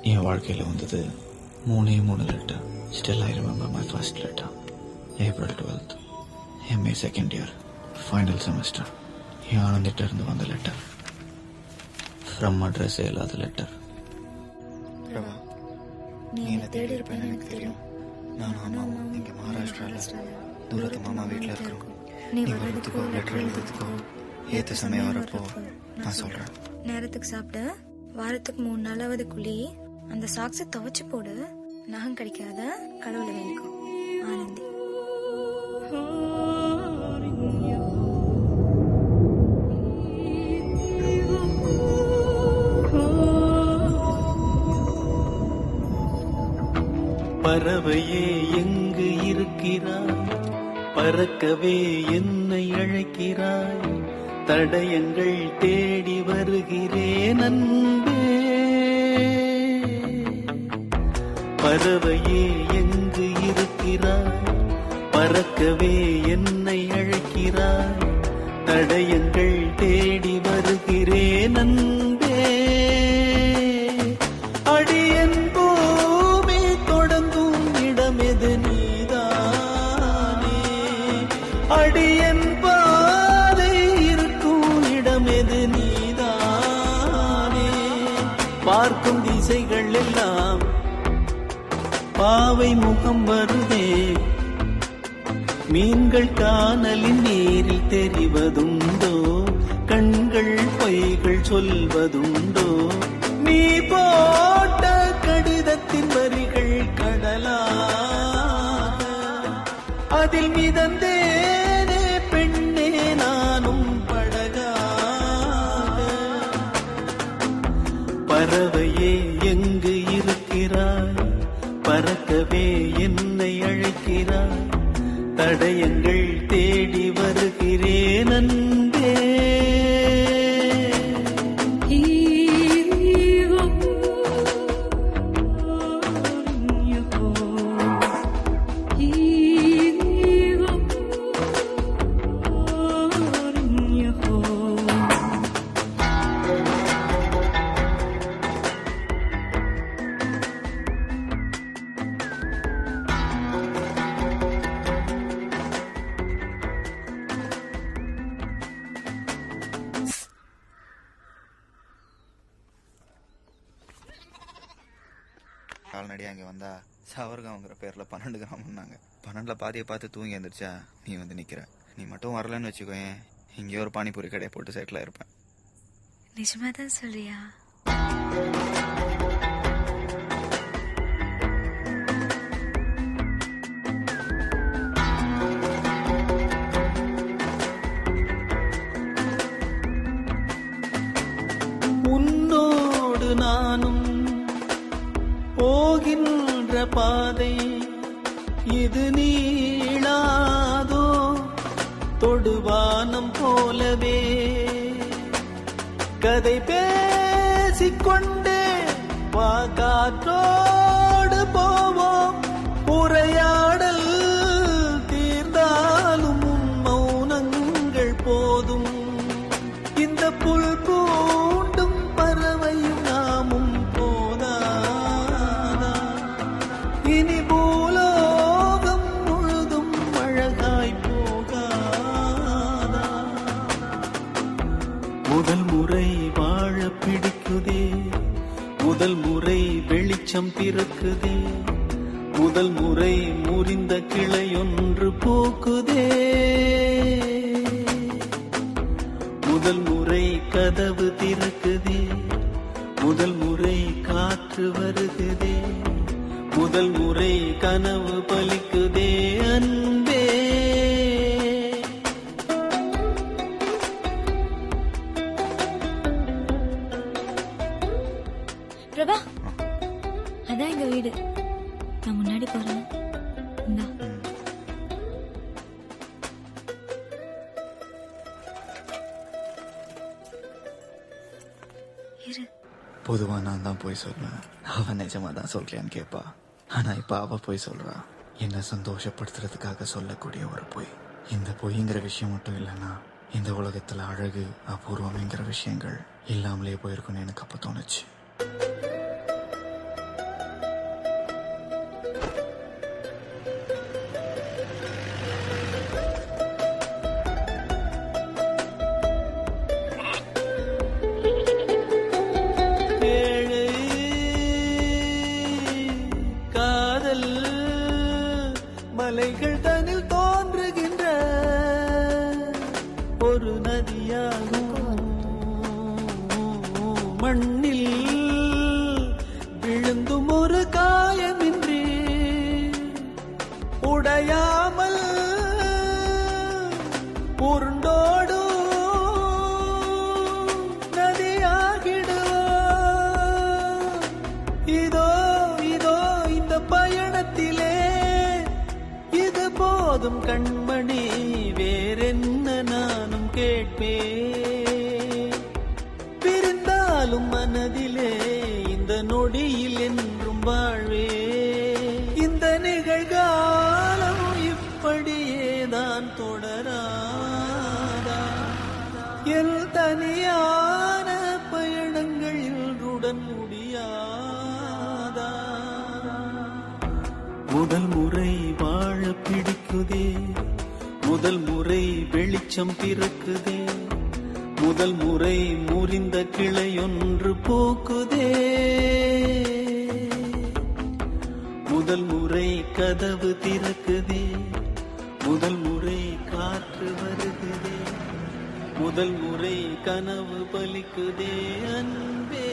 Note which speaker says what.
Speaker 1: என் வாழ்க்கையில் வந்தது 3 letter. Still I remember my first letter. April 12th, MA second year, final semester. என் ஆனந்திட்ட இருந்து வந்த லெட்டர். ஃப்ரம் அட்ரஸே இல்லாத லெட்டர்.
Speaker 2: பிரபா, நீ என்னை தேடி இருப்பேன்னு எனக்கு தெரியும். நானும் அம்மாவும் இங்கே மகாராஷ்டிராவில் தூரத்து மாமா வீட்டில் இருக்கிறோம். நீ வர்றதுக்கோ லெட்டர் எழுதுறதுக்கோ ஏற்ற சமயம் வரப்போ நான் சொல்கிறேன்.
Speaker 3: நேரத்துக்கு சாப்பிட்டு வாரத்துக்கு 3 நாளாவது குழி அந்த சாக்ஸை துவைச்சு போடு. நகம் கிடைக்காத கடவுளை வேண்டிக்கும். ஆனந்தி.
Speaker 4: பறவையே எங்கு இருக்கிறாய், பறக்கவே என்னை அழைக்கிறாய், தடயங்கள் தேடி வருகிறேன் அன்பே. பறவையே எங்கு இருக்கிறாய், பறக்கவே என்னை அழைக்கிறாய், தடயங்கள் தேடி வருகிறேன் அன்பே. அடியன் பூமி தொடங்கும் இடமெது நீதானே, அடியன் பாதை இருக்கும் இடமெது நீதானே. பார்க்கும் திசைகள் எல்லாம் பாவை முகம் வருதே, மீன்கள் காணலின் நீரில் தெரிவதுண்டோ, கண்கள் பொய்கள் சொல்வதுண்டோ. நீ போட்ட கடிதத்தின் வரிகள் கடலாக, அதில் மிதந்தேனே பெண்ணே நானும் படகாக. பறவையே எங்கு இருக்கிறாய், பறக்கவே என்னை அழைக்கிறாய், தடயங்கள் தேடி வருகிறேன் அன்பே.
Speaker 2: கால்நடியாக அங்கே வந்தா சவர்காங்கிற பேரில் 12 கிராமம்னாங்க. 12ல் பாதியை பார்த்து தூங்கி எழுந்திரிச்சா நீ வந்து நிற்கிற. நீ மட்டும் வரலன்னு வச்சுக்கோயேன், இங்கேயோ ஒரு பானிபூரி கடையை போட்டு செட்டில் இருப்பேன்.
Speaker 3: நிஜமா தான் சொல்றியா?
Speaker 4: உன்னோடு நானும் போகின்ற பாதை இது நீளாதோ, தொடுவானம் போலவே கதை பேசிக்கொண்டே வா, காற்றோடு போவோம். உரையாடல் தீர்ந்தாலும் உன் மௌனங்கள் போதும். இந்த புல் பூண்டும் பறவையும் நாமும் போதாதா, இனி பூலோகம் முழுதும் அழகாய் போகாதா. முதல் முறை வாழ பிடிக்குதே, முதல் முறை வெளிச்சம் பிறக்குதே, முதல் முறை முறிந்த கிளையொன்று பூக்குதே, முதல் முறை கதவு திறக்குதே, முதல் முறை காற்று வருகுதே, முதல் முறை கனவு பலிக்குதே அன்பே.
Speaker 3: பிரபா, அதான் எங்க வீடு. நான் முன்னாடி போறேன். இந்தா. இரு.
Speaker 1: பொதுவா நான் தான் போய் சொல்லுவேன், அவன் நிஜமா தான் சொல்றியான்னு கேட்பா. ஆனா இப்ப அவ போய் சொல்றா, என்னை சந்தோஷப்படுத்துறதுக்காக சொல்லக்கூடிய ஒரு பொய். இந்த பொய்ங்கிற விஷயம் மட்டும் இல்லைன்னா இந்த உலகத்துல அழகு அபூர்வம்ங்கிற விஷயங்கள் இல்லாமலே போயிருக்குன்னு எனக்கு அப்ப தோணுச்சு.
Speaker 4: ஒரு நதியாகும். மண்ணில் விழுந்தும் ஒரு காயமின்றி உடையாமல் உருண்டோடும் நதியாகிடுவோம். இதோ இதோ இந்த பயணத்திலே இது போதும் கண்மணி, வேறென்ன நானும் கேட்பேன். பிரிந்தாலும் மனதிலே இந்த நொடியில் என்றும் வாழ்வே. இந்த நிகழ்காலம் இப்படியேதான் தொடராதா? என் தனியான பயணங்களில் உடன் முடியாதா? முதல் முறை வாழ பிடிக்குதே, முதல் முறை வெளிச்சம் பிறக்குதே, முதல் முறை முறிந்த கிளையொன்று பூக்குதே, முதல் முறை கதவு திறக்குதே, முதல் முறை காற்று வருகுதே, முதல் முறை கனவு பலிக்குதே அன்பே.